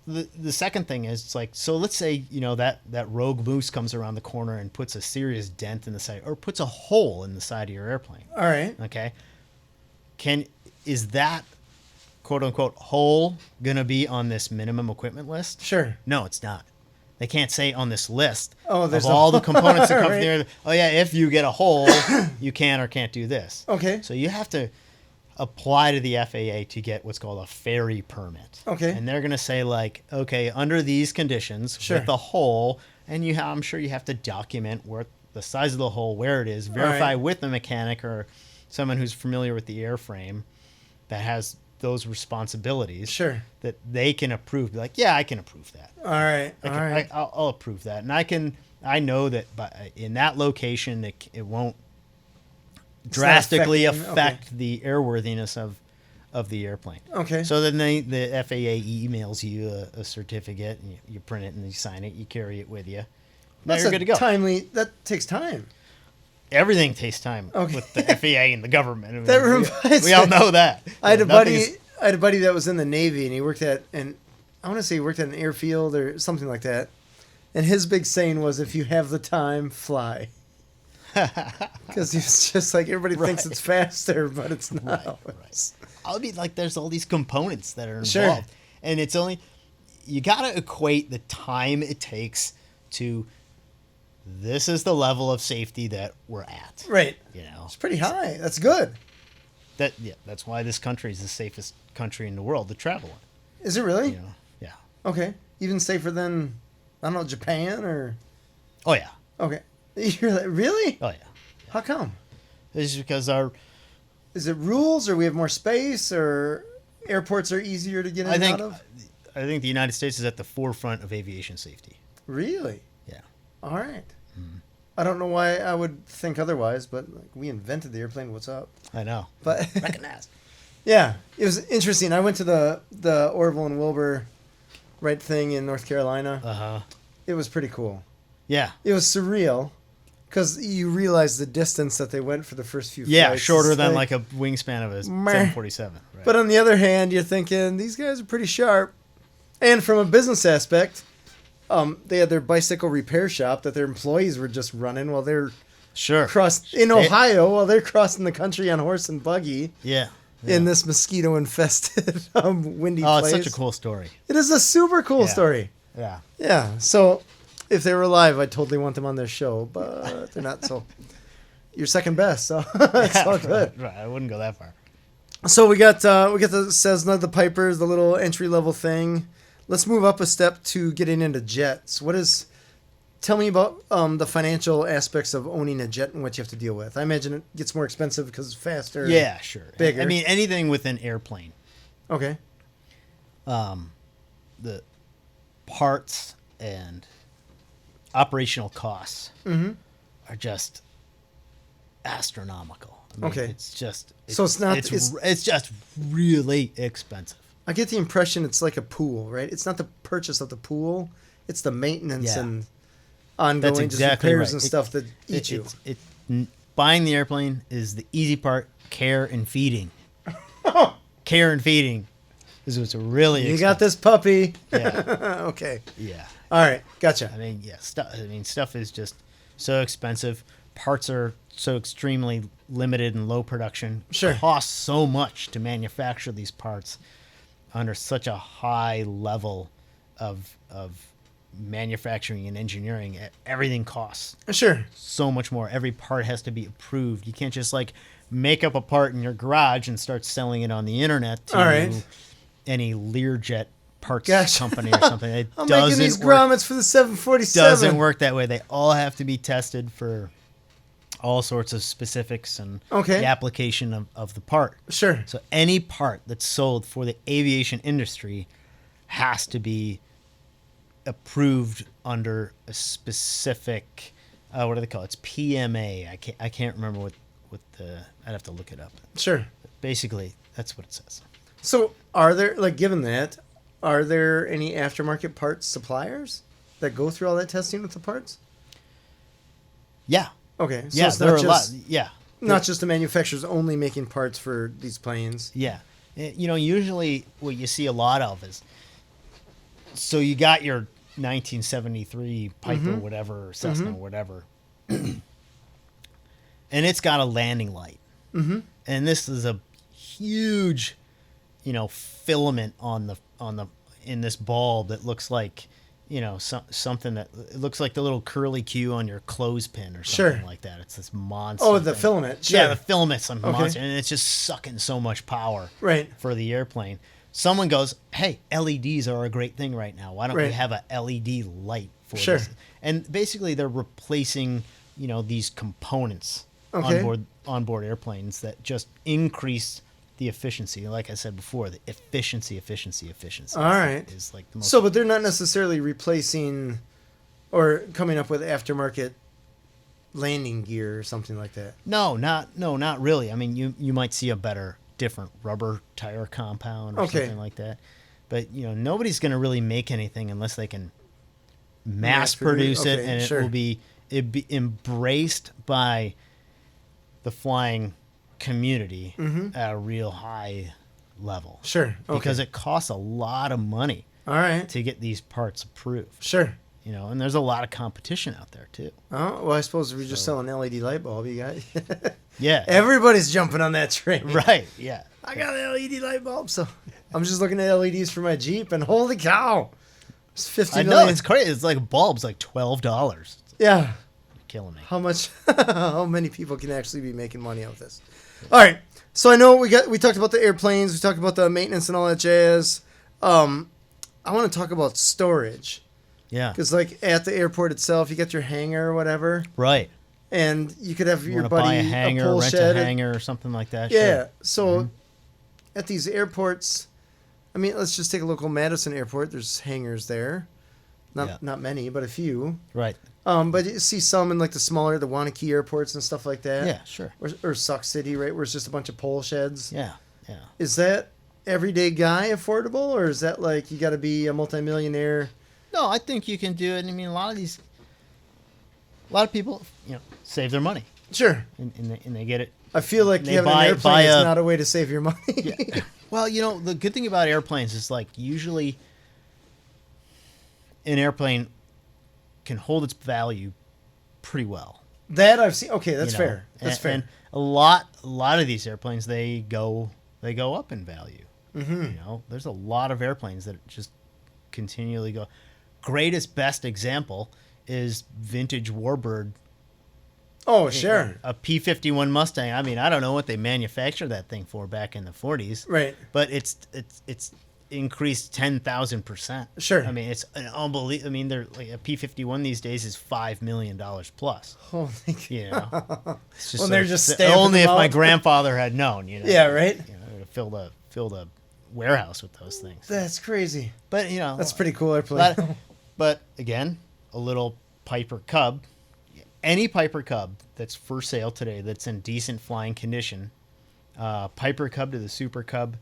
the second thing is, it's like, so let's say, that rogue moose comes around the corner and puts a serious dent in the side, or puts a hole in the side of your airplane. All right. Okay. Is that quote unquote hole going to be on this minimum equipment list? Sure. No, it's not. They can't say on this list of all the components that come from there. Oh yeah, if you get a hole, you can or can't do this. Okay. So you have to apply to the FAA to get what's called a ferry permit. Okay. And they're going to say like, okay, under these conditions with a hole, and I'm sure you have to document where the size of the hole, where it is, verify with the mechanic or someone who's familiar with the airframe that has those responsibilities. Sure. That they can approve. Be like, yeah, I can approve that. All right. I'll approve that. And I know that in that location, it won't drastically affect the airworthiness of the airplane. Okay. So then the FAA emails you a certificate, and you print it and you sign it, you carry it with you. Now you're good to go. That takes time. Everything takes time with the FAA and the government. I mean, we all know that. I had a buddy that was in the Navy, and he worked at an airfield or something like that. And his big saying was, if you have the time, fly. Because he's just like, everybody thinks it's faster, but it's not. Right. I mean, like, there's all these components that are involved. Sure. And it's only, you got to equate the time it takes to, this is the level of safety that we're at. Right. You know, it's pretty high. That's good. That's why this country is the safest country in the world to travel in. Is it really? You know, yeah. Okay. Even safer than, I don't know, Japan or? Oh, yeah. Okay. You're like, really? Oh, yeah. How come? It's because Is it rules, or we have more space, or airports are easier to get in and out of? I think the United States is at the forefront of aviation safety. Really? Yeah. All right. Mm-hmm. I don't know why I would think otherwise, but like, we invented the airplane. What's up? I know. But recognize. Yeah, it was interesting. I went to the Orville and Wilbur Wright thing in North Carolina. Uh-huh. It was pretty cool. Yeah. It was surreal because you realize the distance that they went for the first few flights. Yeah, shorter than like a wingspan of a 747. Right. But on the other hand, you're thinking, these guys are pretty sharp. And from a business aspect, they had their bicycle repair shop that their employees were just running while they're in Ohio while they're crossing the country on horse and buggy. Yeah. In this mosquito-infested, windy place. Oh, it's such a cool story. It is a super cool story. Yeah. Yeah. So, if they were alive, I totally want them on their show, but they're not. So, you're second best. So it's all good. Right. I wouldn't go that far. So we got the Cessna, the Pipers, the little entry-level thing. Let's move up a step to getting into jets. Tell me about the financial aspects of owning a jet and what you have to deal with. I imagine it gets more expensive because it's faster. Yeah, sure. Bigger. I mean, anything with an airplane. Okay. The parts and operational costs are just astronomical. I mean, okay. It's just it's just really expensive. I get the impression it's like a pool, right? It's not the purchase of the pool; it's the maintenance and ongoing exactly repairs right. and stuff that eat you. Buying the airplane is the easy part. Care and feeding. Care and feeding is what's really expensive. You got this puppy. Yeah. Okay. Yeah. All right. Gotcha. I mean, yeah. Stuff is just so expensive. Parts are so extremely limited and low production. Sure. It costs so much to manufacture these parts under such a high level of manufacturing and engineering. Everything costs so much more. Every part has to be approved. You can't just like make up a part in your garage and start selling it on the internet to any Learjet parts company or something. I'm making these grommets for the 747. Doesn't work that way. They all have to be tested for all sorts of specifics and the application of the part. Sure. So any part that's sold for the aviation industry has to be approved under a specific, what do they call it? It's PMA. I can't remember what the, I'd have to look it up. Sure. But basically, that's what it says. So are there, like, given that, are there any aftermarket parts suppliers that go through all that testing with the parts? Yeah. Okay. So yeah, it's there are a lot. Yeah. Not just the manufacturers only making parts for these planes. Yeah. You know, usually what you see a lot of is, so you got your 1973 Piper or whatever, or Cessna or whatever, and it's got a landing light. Mm-hmm. And this is a huge, filament in this bulb that looks like, something that it looks like the little curly Q on your clothespin or something like that. It's this monster. Oh, the filament. Sure. Yeah, the filament's a monster, and it's just sucking so much power for the airplane. Someone goes, hey, LEDs are a great thing right now. Why don't we have a LED light for this? And basically they're replacing, these components onboard airplanes that just increase the efficiency. Like I said before, the efficiency. All right. Is like the most. So, but they're not necessarily replacing or coming up with aftermarket landing gear or something like that. No, not really. I mean, you might see a better, different rubber tire compound or something like that. But, nobody's going to really make anything unless they can mass produce it, and it'd be embraced by the flying community at a real high level. Sure. Okay. Because it costs a lot of money to get these parts approved. Sure. and there's a lot of competition out there too. Oh, well, I suppose if you're just selling LED light bulb, you got Yeah. Everybody's jumping on that train. Right, yeah. I got an LED light bulb, so I'm just looking at LEDs for my Jeep, and holy cow, it's $50 million. I know, it's crazy. It's like bulbs, like $12. Yeah. You're killing me. How many people can actually be making money out of this? All right. So I know we talked about the airplanes, we talked about the maintenance and all that jazz. I want to talk about storage. Yeah. Because like at the airport itself, you get your hangar or whatever. Right. And you could have your buy buddy a hangar, pull rent shed. a hangar or something like that. Yeah. Sure. So at these airports, I mean, let's just take a local Madison airport. There's hangars there. Not many, but a few. Right. But you see some in like the smaller, the Wanakee airports and stuff like that. Yeah, sure. Or Sauk City, right, where it's just a bunch of pole sheds. Yeah, yeah. Is that everyday guy affordable, or is that like you got to be a multimillionaire? No, I think you can do it. I mean, a lot of people, save their money. Sure. And they get it. I feel like having an airplane is not a way to save your money. Yeah. Well, the good thing about airplanes is like usually an airplane can hold its value pretty well. That I've seen. Okay, that's fair. That's fair. And a lot of these airplanes, they go up in value. Mm-hmm. There's a lot of airplanes that just continually go. Greatest, best example is vintage Warbird. Oh, sure. A P-51 Mustang. I mean, I don't know what they manufactured that thing for back in the 40s. Right. But it's increased 10,000%. Sure. I mean, it's an unbelievable. I mean, they're like a P-51 these days is $5 million plus. Holy God. It's just well, they're just stamping only if them my out. grandfather had known. Yeah, right. Filled a warehouse with those things. That's crazy. But that's pretty cool airplane. But again, a little Piper Cub. Any Piper Cub that's for sale today that's in decent flying condition, Piper Cub to the Super Cub,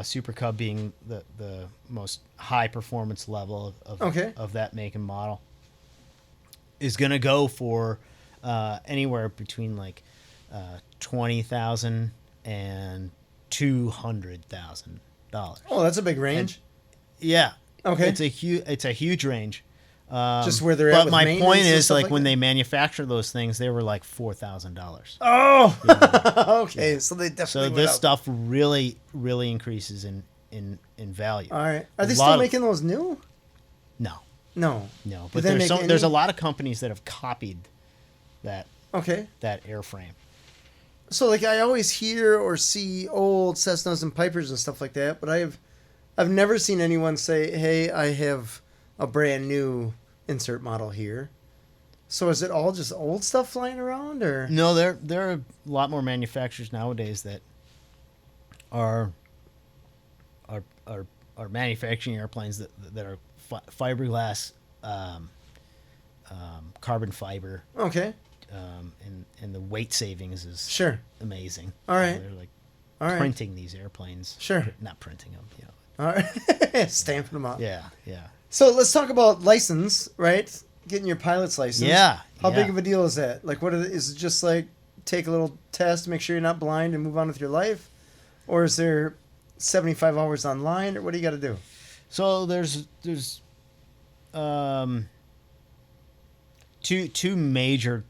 Super Cub being the most high performance level of that make and model, is going to go for anywhere between like $20,000 and $200,000. Oh, that's a big range. Yeah. Okay. It's a huge range. Just where they're at. But my point is, like when they manufacture those things, they were like $4,000. Oh, okay. So they definitely. So this stuff really, really increases in value. All right. Are they still making those new? No. But there's a lot of companies that have copied that. Okay. That airframe. So like I always hear or see old Cessnas and Pipers and stuff like that, but I've never seen anyone say, "Hey, I have a brand new insert model here." So is it all just old stuff flying around, or no? There are a lot more manufacturers nowadays that are manufacturing airplanes that are fiberglass, carbon fiber. Okay. And the weight savings is amazing. All right. They're like printing these airplanes. Sure. Not printing them. All right. Stamping them up. Yeah. So let's talk about license, right? Getting your pilot's license. Yeah. How big of a deal is that? Like, is it just like take a little test, make sure you're not blind, and move on with your life, or is there 75 hours online, or what do you got to do? So there's two major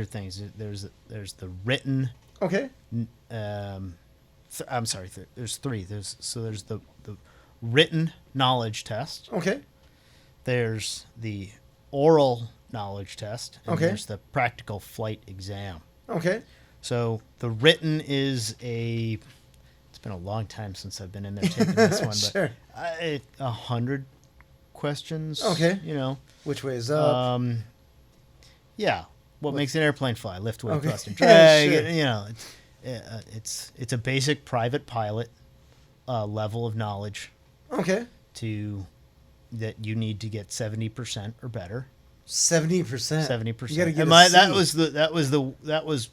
things. There's the written. Okay. I'm sorry. There's three. There's the written knowledge test. Okay. There's the oral knowledge test. And okay. There's the practical flight exam. Okay. So the written is it's been a long time since I've been in there taking this one, sure. But 100 questions. Okay. Which way is up? Yeah. What makes an airplane fly? Lift, weight, thrust, and drag. Sure. It's a basic private pilot level of knowledge. Okay. That you need to get 70% or better. 70%. 70%. You got to get that was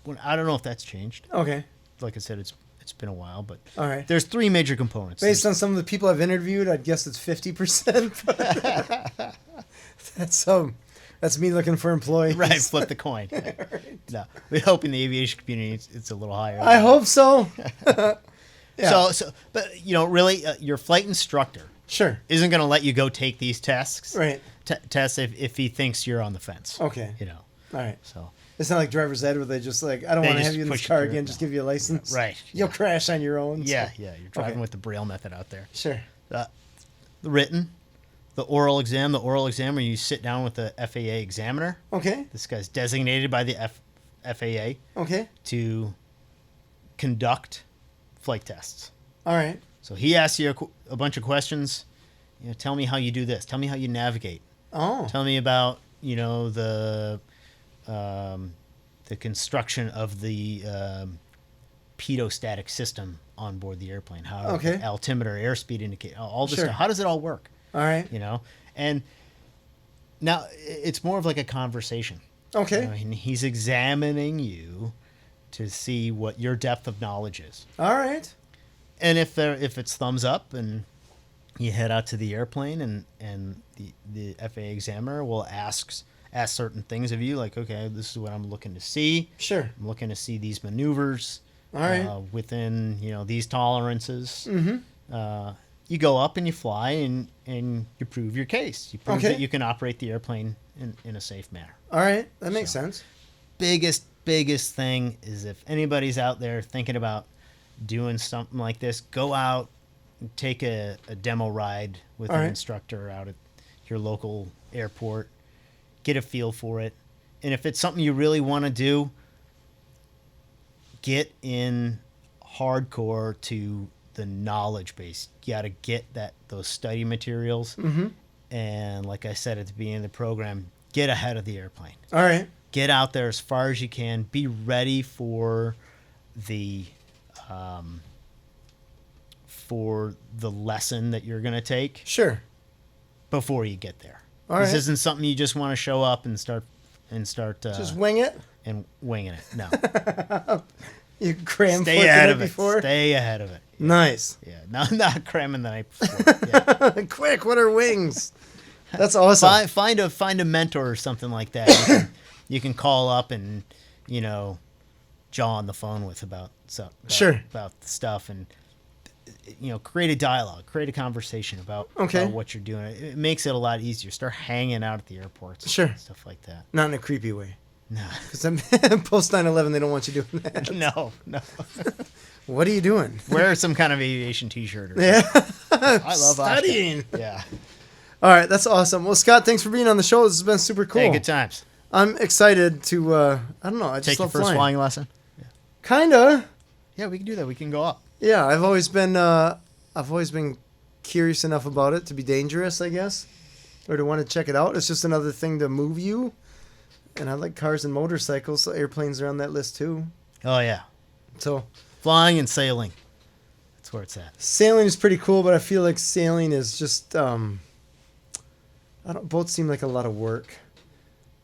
when I don't know if that's changed. Okay. Like I said, it's been a while, but all right. There's three major components. Based on some of the people I've interviewed, I'd guess it's 50%. That's me looking for employees. Right, flip the coin. Right. No, we hope in the aviation community it's a little higher. I hope so. Yeah. So, but really, your flight instructor isn't going to let you go take these tests. Right. test if he thinks you're on the fence. Okay. You know. All right. So it's not like driver's ed where they just like, I don't want to have you in this car again. Just give you a license. Right. You'll crash on your own. Yeah. So. Yeah. You're driving with the Braille method out there. Sure. The written, the oral exam. The oral exam where you sit down with the FAA examiner. Okay. This guy's designated by the FAA. Okay. To conduct flight tests. All right. So he asks you a bunch of questions. You know, tell me how you do this. Tell me how you navigate. Oh. Tell me about, you know, the construction of the pedostatic system on board the airplane. How the altimeter, airspeed indicator, all this stuff. How does it all work? All right. You know, and now it's more of like a conversation. Okay. You know, and he's examining you to see what your depth of knowledge is. All right. And if it's thumbs up and you head out to the airplane and the FAA examiner will ask certain things of you, like, okay, this is what I'm looking to see. Sure. I'm looking to see these maneuvers. All right. Within, you know, these tolerances. Mm-hmm. You go up and you fly and you prove your case. You prove that you can operate the airplane in a safe manner. All right. That makes sense. Biggest thing is if anybody's out there thinking about doing something like this, go out and take a demo ride with an instructor out at your local airport. Get a feel for it. And if it's something you really want to do, get in hardcore to the knowledge base. You got to get those study materials. Mm-hmm. And like I said at the beginning of the program, get ahead of the airplane. All right. Get out there as far as you can. Be ready for the lesson that you're going to take. Sure. Before you get there. All this right. isn't something you just want to show up and start. Just wing it. And winging it. No. You cram Stay ahead of before. Stay ahead of it. Nice. Yeah. Not cramming the night before. Yeah. Quick! What are wings? That's awesome. Find a mentor or something like that. You can call up and, you know, jaw on the phone with about stuff, and, you know, create a dialogue, create a converation about what you're doing. It makes it a lot easier. Start hanging out at the airports. Sure. Stuff like that. Not in a creepy way. No. Because post 9/11, they don't want you doing that. No. What are you doing? Wear some kind of aviation T-shirt. I love studying. Oscar. Yeah. All right, that's awesome. Well, Scott, thanks for being on the show. This has been super cool. Hey, good times. I'm excited to. I don't know. I just take your love first flying lesson. Yeah. Kinda. Yeah, we can do that. We can go up. Yeah, I've always been curious enough about it to be dangerous, I guess, or to want to check it out. It's just another thing to move you. And I like cars and motorcycles, so airplanes are on that list too. Oh, yeah. So flying and sailing. That's where it's at. Sailing is pretty cool, but I feel like sailing is just both seem like a lot of work.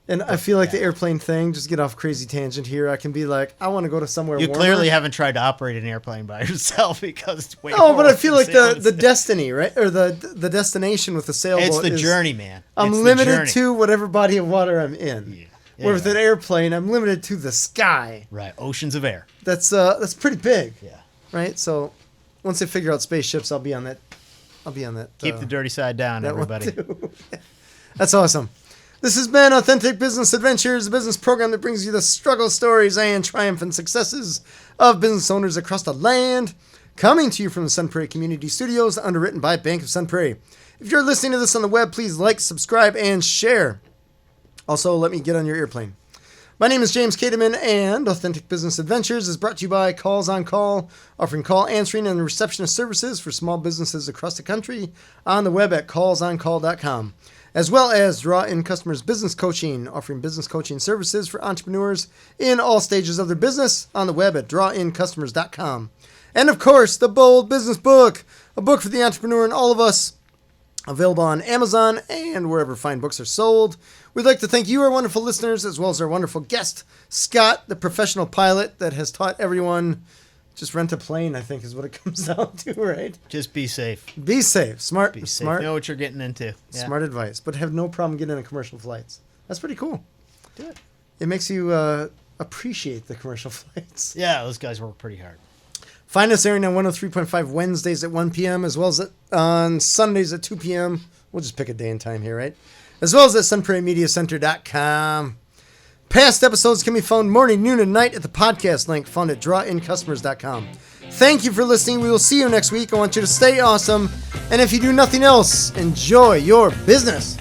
And I feel like the airplane thing, just get off crazy tangent here, I can be like, I want to go to somewhere warmer. You clearly haven't tried to operate an airplane by yourself because it's way but I feel like the destiny, right? Or the destination with the sailboat it's the journey, man. I'm limited to whatever body of water I'm in. Yeah. Where with an airplane, I'm limited to the sky. Right, oceans of air. That's pretty big. Yeah. Right? So once they figure out spaceships, I'll be on that. Keep the dirty side down, everybody. That's awesome. This has been Authentic Business Adventures, a business program that brings you the struggle stories and triumphant successes of business owners across the land. Coming to you from the Sun Prairie Community Studios, underwritten by Bank of Sun Prairie. If you're listening to this on the web, please like, subscribe, and share. Also, let me get on your airplane. My name is James Kateman, and Authentic Business Adventures is brought to you by Calls on Call, offering call answering and receptionist services for small businesses across the country on the web at callsoncall.com, as well as Draw In Customers Business Coaching, offering business coaching services for entrepreneurs in all stages of their business on the web at drawincustomers.com. And of course, the Bold Business Book, a book for the entrepreneur and all of us, available on Amazon and wherever fine books are sold. We'd like to thank you, our wonderful listeners, as well as our wonderful guest, Scott, the professional pilot that has taught everyone just rent a plane, I think is what it comes down to, right? Just be safe. Be safe. Smart. Be safe. Smart. Know what you're getting into. Yeah. Smart advice. But have no problem getting on commercial flights. That's pretty cool. Do it. It makes you appreciate the commercial flights. Yeah, those guys work pretty hard. Find us airing on 103.5 Wednesdays at 1 p.m. as well as on Sundays at 2 p.m. We'll just pick a day and time here, right? as well as at sunprairie.mediacenter.com. Past episodes can be found morning, noon, and night at the podcast link found at drawincustomers.com. Thank you for listening. We will see you next week. I want you to stay awesome. And if you do nothing else, enjoy your business.